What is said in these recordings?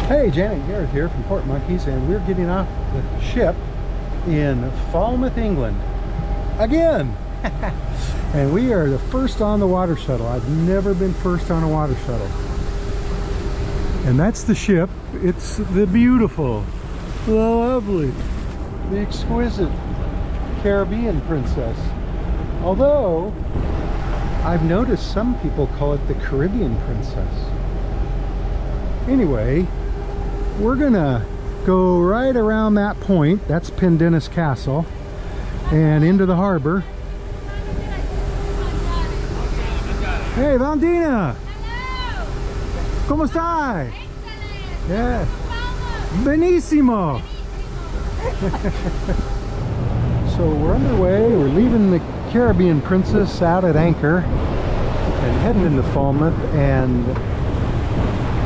Hey, Janet and Gareth here from Port Monkeys, and we're getting off the ship in Falmouth, England. Again! And we are the first on the water shuttle. I've never been first on a water shuttle. And that's the ship. It's the beautiful, the lovely, the exquisite Caribbean Princess. Although, I've noticed some people call it the Caribbean Princess. Anyway, we're gonna go right around that point. That's Pendennis Castle, and into the harbor. Hey, Valentina! Hello! ¿Cómo stai? Excellent! Yeah. Falmouth. Benissimo! So we're underway. We're leaving the Caribbean Princess out at anchor and heading into Falmouth, and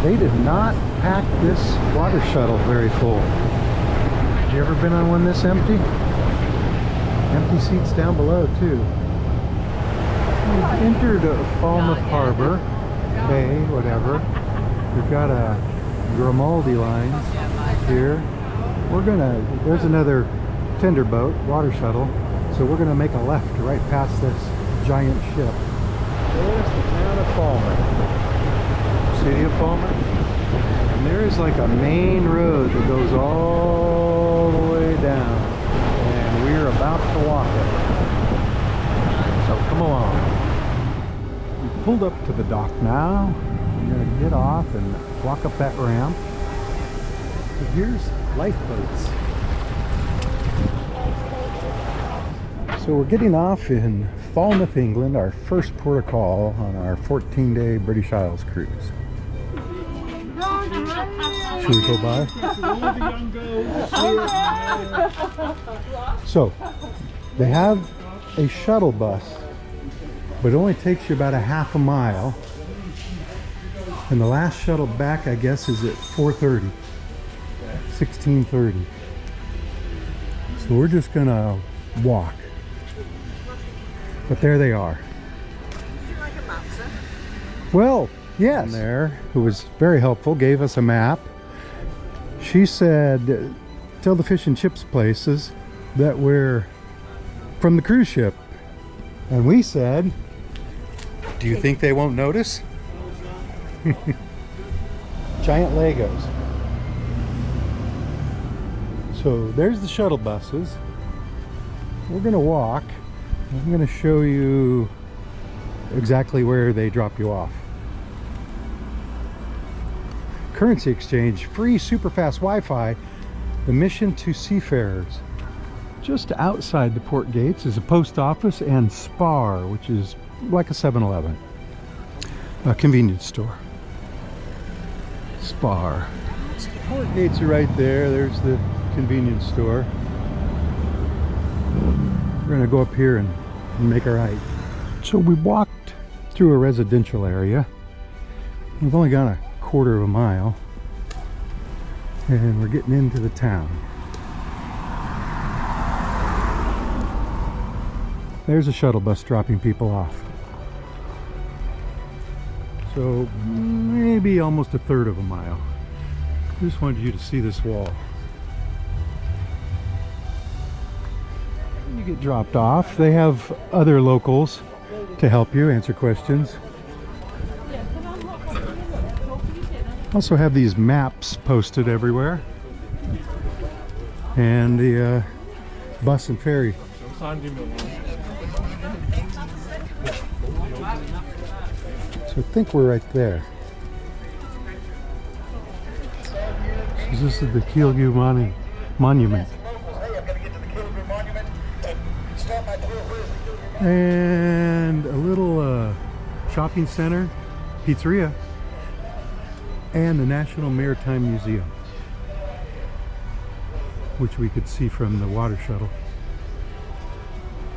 they did not pack this water shuttle very full. Have you ever been on one this empty? Empty seats down below too. We've entered Falmouth Harbor, Bay, whatever. We've got a Grimaldi line here. There's another tender boat, water shuttle. So we're gonna make a left right past this giant ship. There's the town of Falmouth. City of Falmouth. And there is like a main road that goes all the way down, and we're about to walk it. So come along. We pulled up to the dock now. We're going to get off and walk up that ramp. And here's lifeboats. So we're getting off in Falmouth, England, our first port of call on our 14-day British Isles cruise. Should we go by? So, they have a shuttle bus, but it only takes you about a half a mile. And the last shuttle back, I guess, is at 4:30, 16:30. So we're just gonna walk. But there they are. Would you like a map, sir? Well, yes. There, who was very helpful, gave us a map. She said, tell the fish and chips places that we're from the cruise ship. And we said, do you think they won't notice? Giant Legos. So there's the shuttle buses. We're gonna walk. I'm gonna show you exactly where they drop you off. Currency exchange, free super fast Wi-Fi, the mission to seafarers. Just outside the port gates is a post office and Spar, which is like a 7-Eleven, a convenience store. Spar. The port gates are right there. There's the convenience store. We're gonna go up here and make a right. So we walked through a residential area. We've only gone a quarter of a mile, and we're getting into the town. There's a shuttle bus dropping people off. So maybe almost a third of a mile. Just wanted you to see this wall. You get dropped off. They have other locals to help you answer questions. Also have these maps posted everywhere, and the bus and ferry. So I think we're right there. So this is the Kilgu Monument. And a little shopping center, pizzeria, and the National Maritime Museum, which we could see from the water shuttle.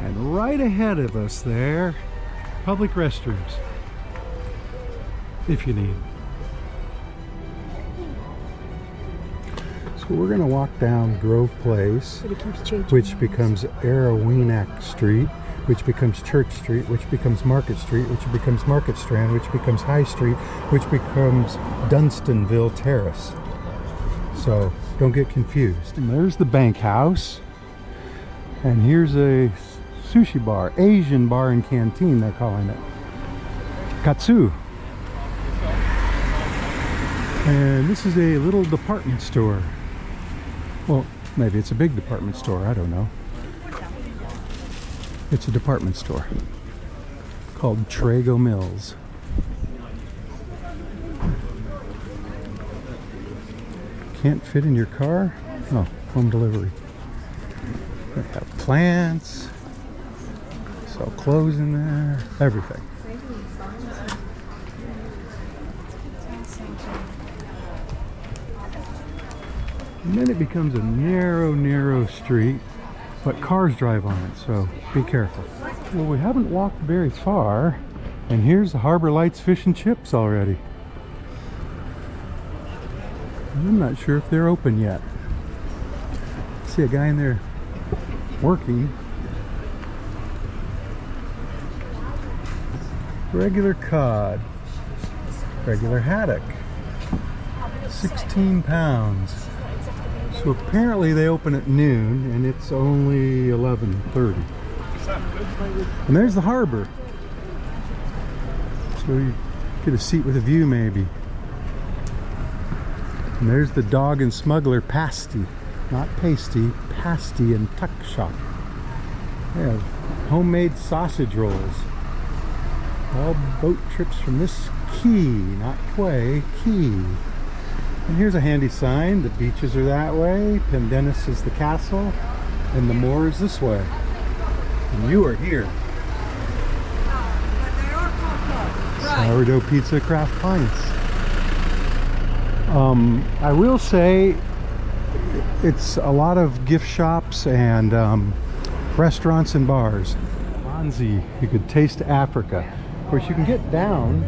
And right ahead of us there, public restrooms, if you need. So we're gonna walk down Grove Place, which becomes Araweenak Street, which becomes Church Street, which becomes Market Street, which becomes Market Strand, which becomes High Street, which becomes Dunstanville Terrace. so don't get confused. And there's the bank house, and here's a sushi bar, Asian bar and canteen they're calling it. Katsu. And this is a little department store. Well, maybe it's a big department store, I don't know. It's a department store called Trago Mills. Can't fit in your car? Oh, home delivery. They have plants, sell clothes in there, everything. And then it becomes a narrow street, but cars drive on it, so be careful. Well, we haven't walked very far, and here's the Harbor Lights Fish and Chips already. I'm not sure if they're open yet. See a guy in there working. Regular cod, regular haddock, 16 pounds. So apparently they open at noon and it's only 11:30. And there's the harbor. So you get a seat with a view maybe. And there's the Dog and Smuggler pasty, not pasty, pasty and tuck shop. They have homemade sausage rolls. All boat trips from this key, not quay, key. And here's a handy sign. The beaches are that way, Pendennis is the castle, and the moor is this way. And you are here. Sourdough pizza, craft pints. I will say it's a lot of gift shops and restaurants and bars. Swansea, you could taste Africa. Of course, you can get down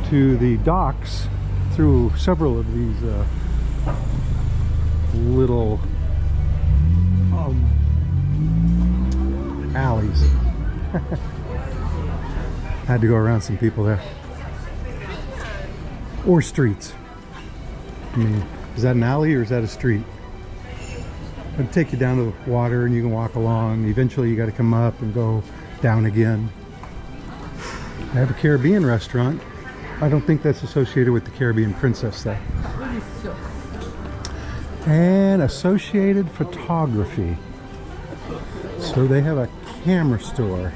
to the docks through several of these little alleys. Had to go around some people there. Or streets. I mean, is that an alley or is that a street? It'll take you down to the water and you can walk along. Eventually you got to come up and go down again. I have a Caribbean restaurant. I don't think that's associated with the Caribbean Princess though. And Associated Photography. So they have a camera store.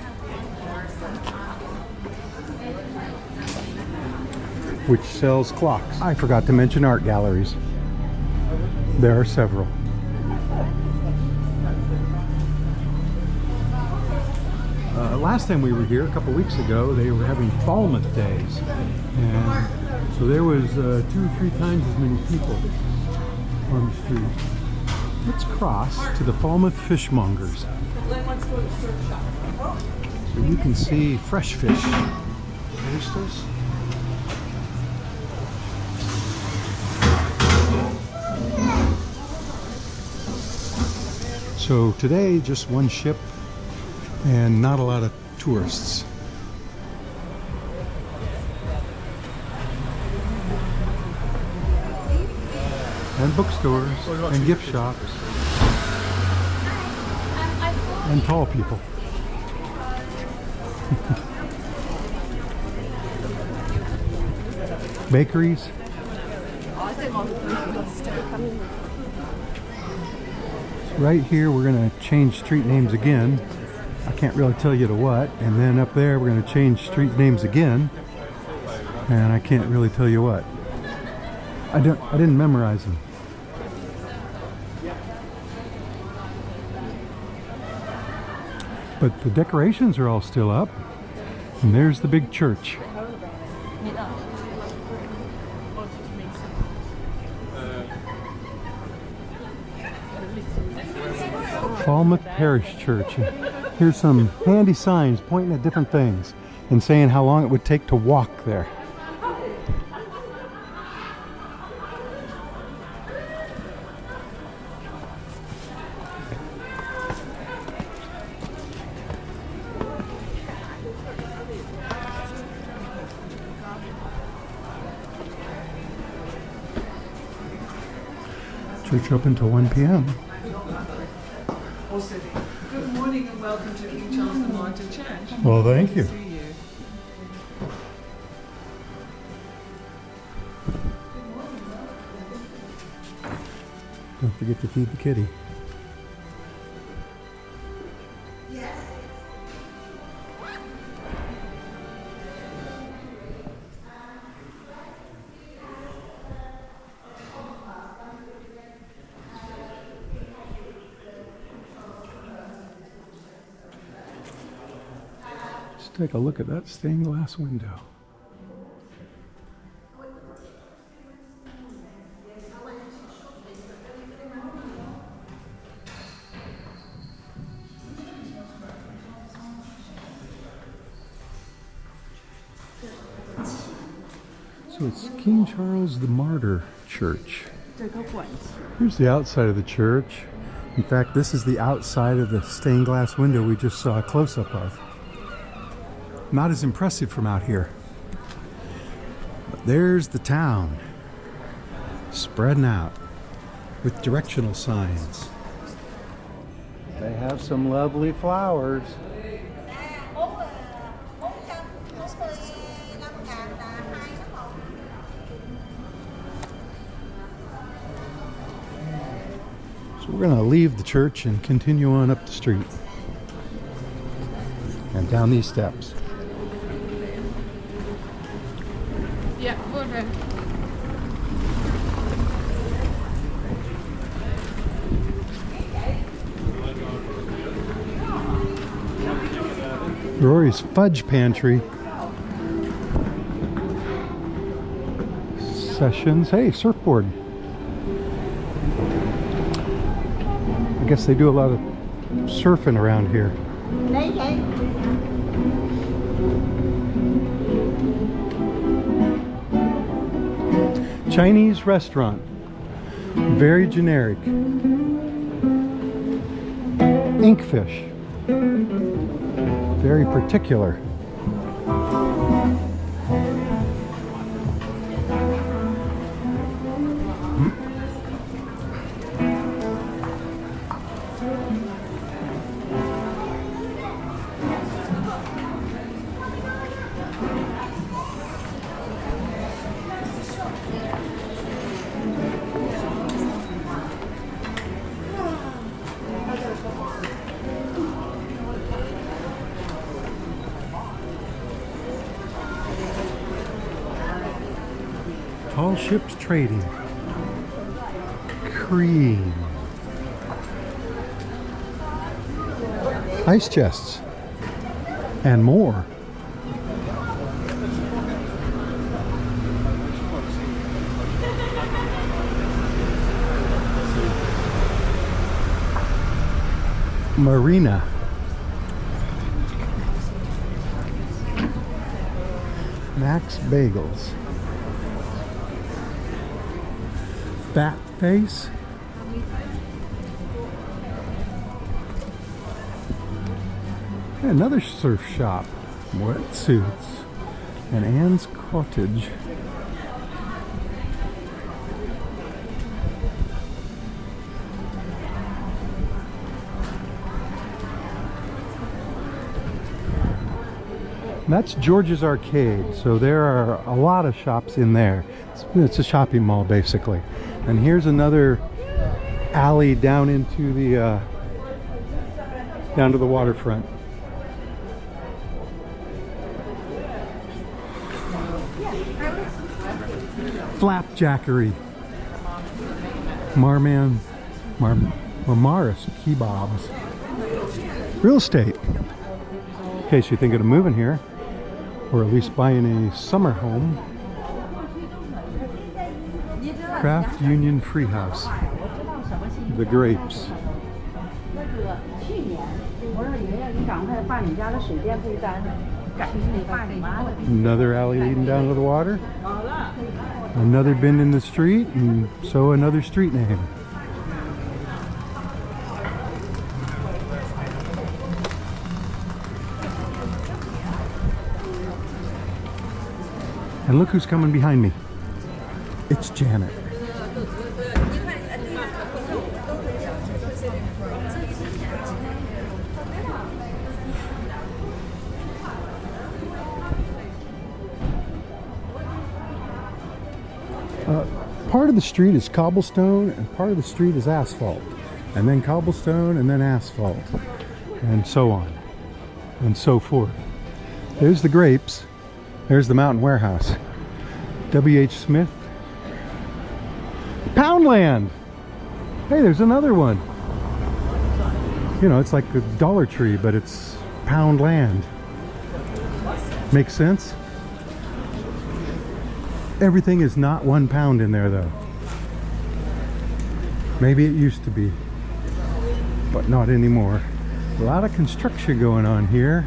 Which sells clocks. I forgot to mention art galleries. There are several. Last time we were here, a couple weeks ago, they were having Falmouth days. And so there was 2 or 3 times as many people on the street. Let's cross to the Falmouth Fishmongers. So you can see fresh fish. Oysters. So today, just one ship and not a lot of tourists. And bookstores and gift shops and tall people. Bakeries. Right here we're going to change street names again. I can't really tell you to what. And then up there we're going to change street names again. And I can't really tell you what. I didn't memorize them. But the decorations are all still up. And there's the big church. Falmouth Parish Church. Here's some handy signs pointing at different things and saying how long it would take to walk there. Church open till 1 p.m. Good morning and welcome to King Charles the Martyr Church. Well, thank you. See you. Don't forget to feed the kitty. Just take a look at that stained glass window. So it's King Charles the Martyr Church. Here's the outside of the church. In fact, this is the outside of the stained glass window we just saw a close-up of. Not as impressive from out here. But there's the town, spreading out with directional signs. They have some lovely flowers. So we're going to leave the church and continue on up the street and down these steps. Yeah, over. Rory's Fudge Pantry. Sessions. Hey, surfboard. I guess they do a lot of surfing around here. Chinese restaurant. Very generic. Inkfish. Very particular. Tall ships trading. Cream. Ice chests. And more. Marina. Max Bagels. Fat Face. Another surf shop. Wetsuits. And Anne's Cottage. That's George's Arcade, so there are a lot of shops in there. It's a shopping mall basically. And here's another alley down into the down to the waterfront. Flapjackery. Marmaris Kebabs. Real estate. In case you're thinking of moving here, or at least buying a summer home. Craft Union Free House. The Grapes. Another alley leading down to the water. Another bend in the street, and so another street name. And look who's coming behind me. It's Janet. Part of the street is cobblestone and part of the street is asphalt, and then cobblestone and then asphalt, and so on and so forth. There's the grapes. There's the Mountain Warehouse. W.H. Smith. Poundland! Hey, there's another one. You know, it's like the Dollar Tree, but it's Poundland. Makes sense? Everything is not £1 in there though. Maybe it used to be, but not anymore. A lot of construction going on here.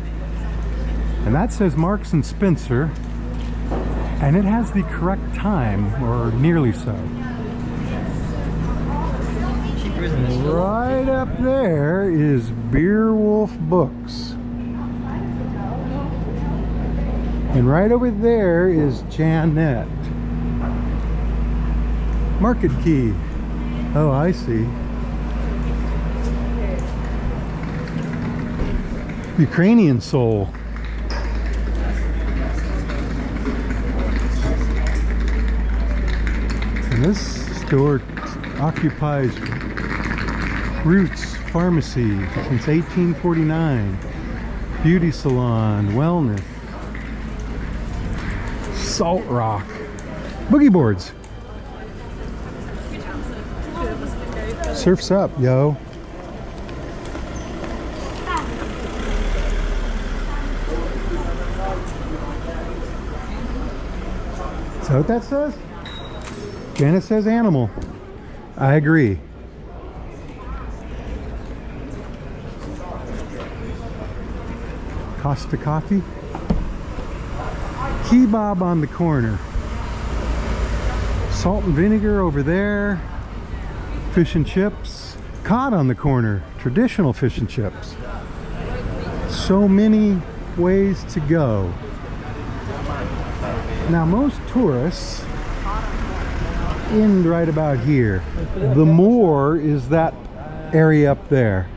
And that says Marks and Spencer, and it has the correct time, or nearly so. Right up there is Beerwolf Books. And right over there is Janet. Market Key. Oh, I see. Ukrainian Soul. And this store occupies Roots Pharmacy since 1849. Beauty salon, wellness. Salt Rock. Boogie boards. Surf's up, yo. Is that what that says? Janet says animal. I agree. Costa Coffee. Kebab on the corner. Salt and vinegar over there. Fish and chips. Cod on the corner. Traditional fish and chips. So many ways to go. Now most tourists end right about here. The moor is that area up there.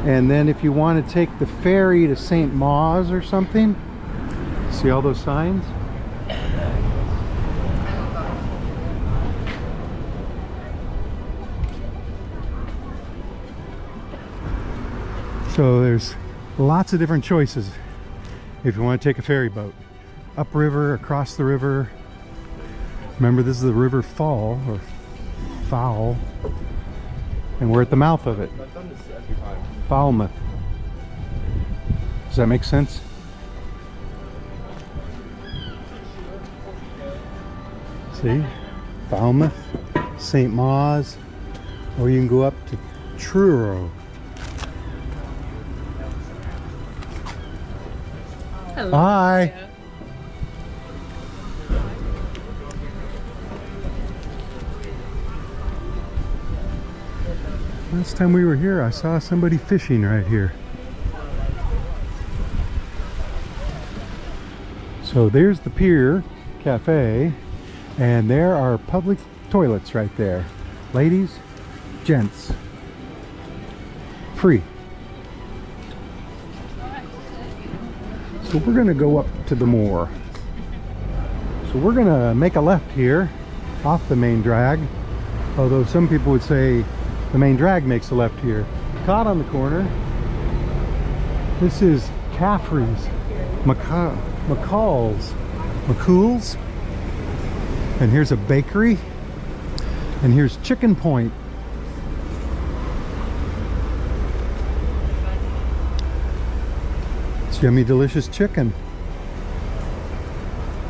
And then if you want to take the ferry to St. Mawes or something, see all those signs? So there's lots of different choices if you want to take a ferry boat. Upriver, across the river. Remember, this is the River Fall, or Foul, and we're at the mouth of it. Falmouth. Does that make sense? See? Falmouth, St. Mawes, or you can go up to Truro. Hello. Hi. Last time we were here, I saw somebody fishing right here. So there's the Pier Cafe, and there are public toilets right there. Ladies, gents, free. So we're gonna go up to the moor. So we're gonna make a left here off the main drag, although some people would say the main drag makes a left here. Caught on the corner. This is Caffrey's, McCall's, and here's a bakery, and here's Chicken Point. It's yummy, delicious chicken.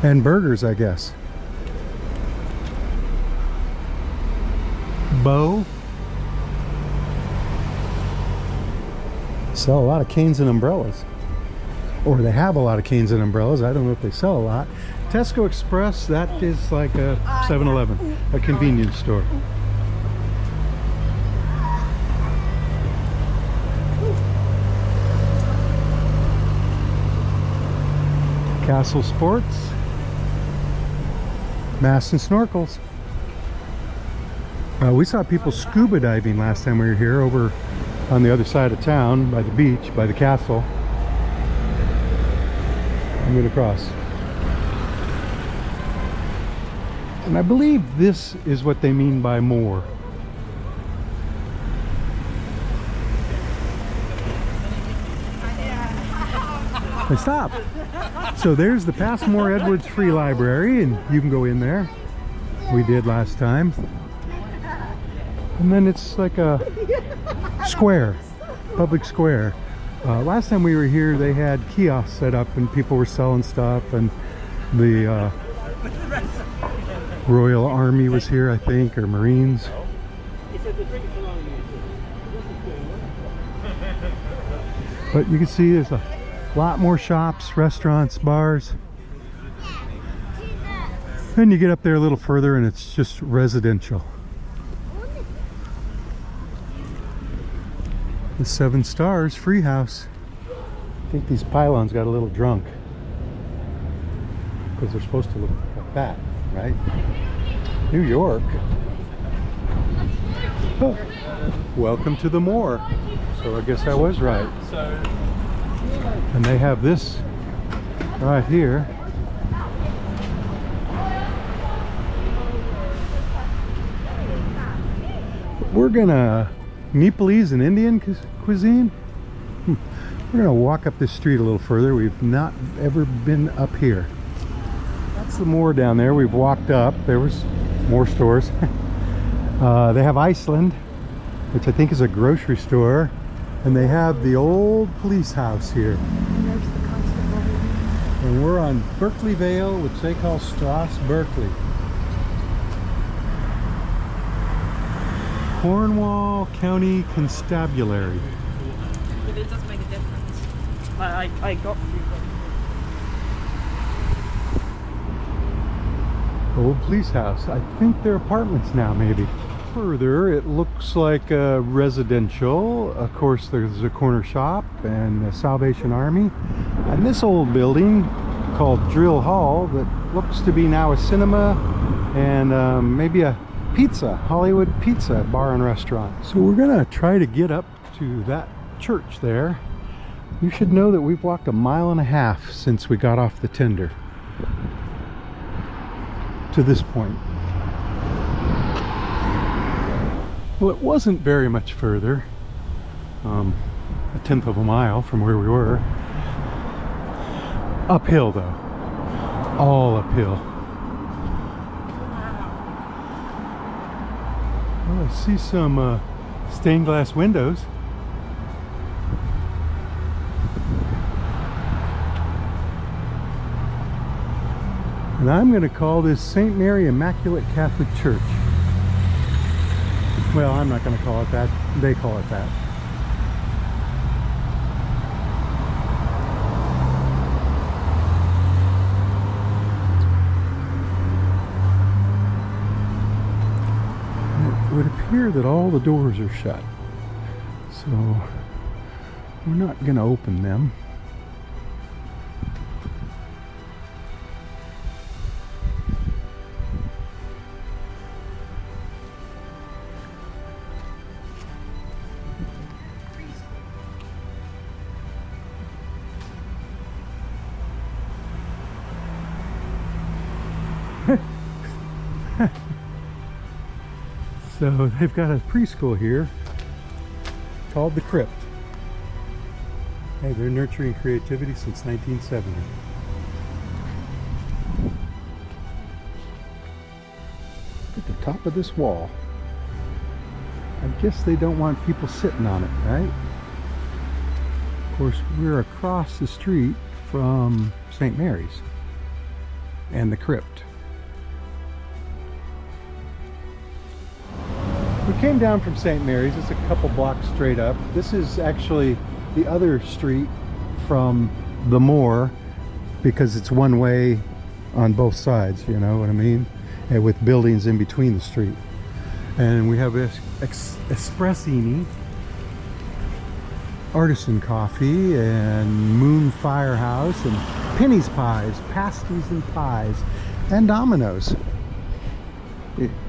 And burgers, I guess. Bo. Sell a lot of canes and umbrellas, or they have a lot of canes and umbrellas. I don't know if they sell a lot. Tesco Express, that is like a 7-Eleven, a convenience store. Castle Sports, Masts and Snorkels. We saw people scuba diving last time we were here over on the other side of town, by the beach, by the castle. I'm going to cross. And I believe this is what they mean by more. Hey, stop! So there's the Passmore Edwards Free Library, and you can go in there. We did last time. And then it's like a square, public square. Last time we were here, they had kiosks set up and people were selling stuff, and the Royal Army was here, I think, or Marines. But you can see there's a lot more shops, restaurants, bars. Then you get up there a little further and it's just residential. The 7 Stars Free House. I think these pylons got a little drunk because they're supposed to look like that, right? New York. Oh, welcome to the Moor. So I guess I was right. And they have this right here. We're gonna Nepalese and Indian cuisine. We're gonna walk up this street a little further. We've not ever been up here. That's the Moor down there. We've walked up. There was more stores. They have Iceland, which I think is a grocery store, and they have the old police house here. And we're on Berkeley Vale, which they call Strasse Berkeley. Cornwall County Constabulary. But it does make a difference. I got Old police house. I think they're apartments now, maybe. Further, it looks like a residential. Of course, there's a corner shop and a Salvation Army. And this old building called Drill Hall that looks to be now a cinema and maybe a pizza, Hollywood Pizza bar and restaurant. So we're gonna try to get up to that church there. You should know that we've walked 1.5 miles since we got off the tender to this point. Well, it wasn't very much further, 1/10 of a mile from where we were. Uphill though, all uphill. Well, I see some stained glass windows. And I'm going to call this St. Mary Immaculate Catholic Church. Well, I'm not going to call it that. They call it that. It would appear that all the doors are shut. So we're not going to open them. So they've got a preschool here called the Crypt. Hey, they're nurturing creativity since 1970. At the top of this wall. I guess they don't want people sitting on it, right? Of course, we're across the street from St. Mary's and the Crypt. We came down from St. Mary's. It's a couple blocks straight up. This is actually the other street from the Moor because it's one way on both sides, you know what I mean? And with buildings in between the street. And we have Espressini, Artisan Coffee, and Moon Firehouse, and Penny's Pies, Pasties and Pies, and Domino's,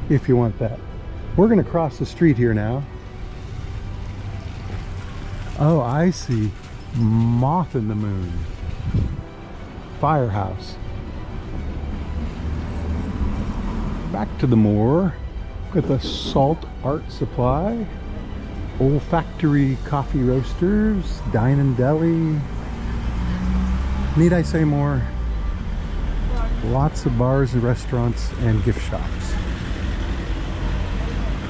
if you want that. We're going to cross the street here now. Oh, I see. Moth in the Moon. Firehouse. back to the moor with the Salt Art Supply, olfactory coffee roasters, dine and deli. Need I say more? Lots of bars and restaurants and gift shops.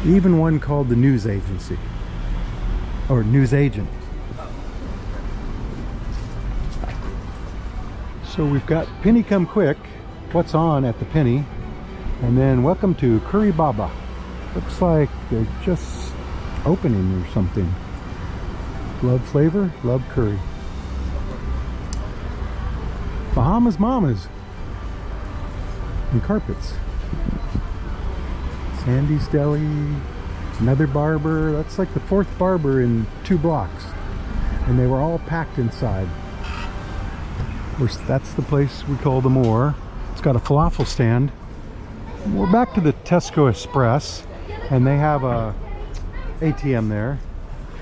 Even one called the News Agency, or News Agent. So we've got Penny Come Quick, what's on at the Penny, and then welcome to Curry Baba. Looks like they're just opening or something. Love flavor, love curry. Bahamas Mamas and carpets. Sandy's Deli, another barber. That's like the 4th barber in 2 blocks, and they were all packed inside. Of course, that's the place we call the Moor. It's got a falafel stand. We're back to the Tesco Express, and they have a ATM there.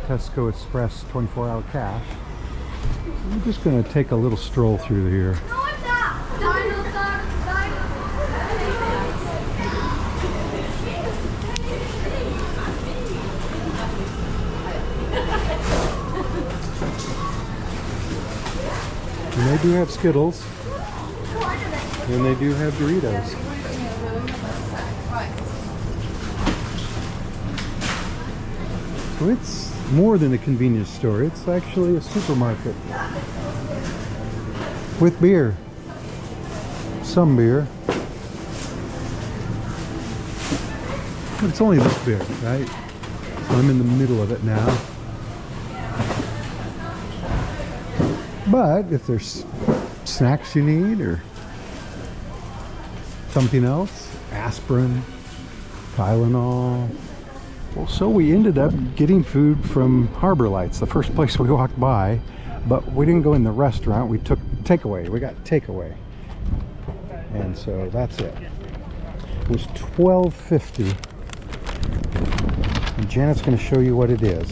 Tesco Express 24-hour cash. I'm just going to take a little stroll through here. And they do have Skittles, and they do have Doritos. So it's more than a convenience store. It's actually a supermarket with beer. Some beer. But it's only this big, right? So I'm in the middle of it now. But if there's snacks you need or something else, aspirin, Tylenol. Well, so we ended up getting food from Harbor Lights, the first place we walked by, but we didn't go in the restaurant. We took takeaway. We got takeaway. And so that's it. It was $12.50. And Janet's going to show you what it is.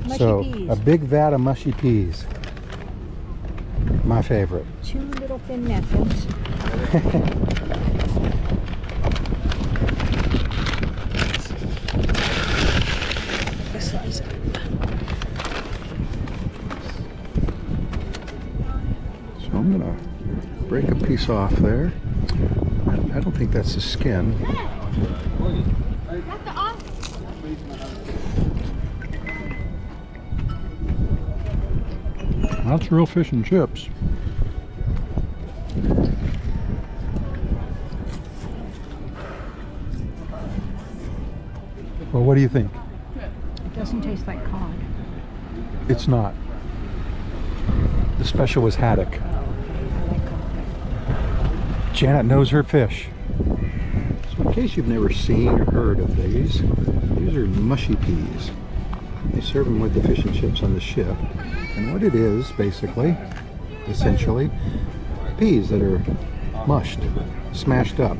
Mushy peas. A big vat of mushy peas. My favorite. 2 little thin napkins. This size. So I'm gonna break a piece off there. I don't think that's the skin. That's real fish and chips. Well, what do you think? It doesn't taste like cod. It's not. The special was haddock. I like cod. Janet knows her fish. So in case you've never seen or heard of these are mushy peas. They serve them with the fish and chips on the ship. And what it is, basically, essentially, peas that are mushed, smashed up.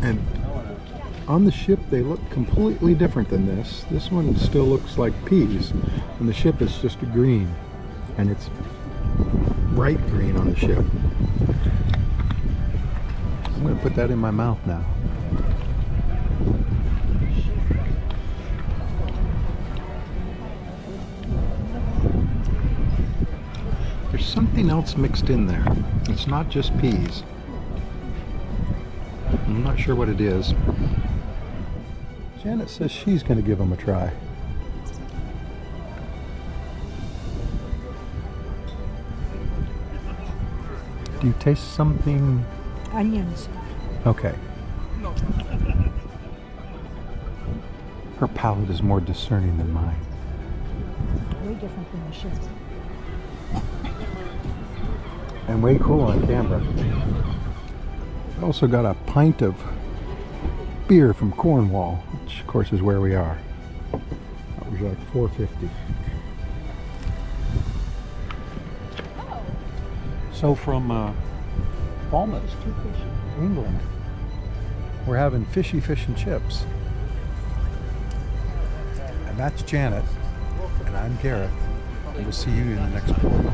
And on the ship, they look completely different than this. This one still looks like peas. On the ship, it's just a green. And it's bright green on the ship. I'm going to put that in my mouth now. There's something else mixed in there. It's not just peas. I'm not sure what it is. Janet says she's going to give them a try. Do you taste something? Onions. Okay. Her palate is more discerning than mine. Way different than the ship. And way cool on camera. I also got a pint of beer from Cornwall, which of course is where we are. That was like $4.50. So from Falmouth, England, we're having fishy fish and chips. And that's Janet, and I'm Gareth. We'll see you in the next vlog.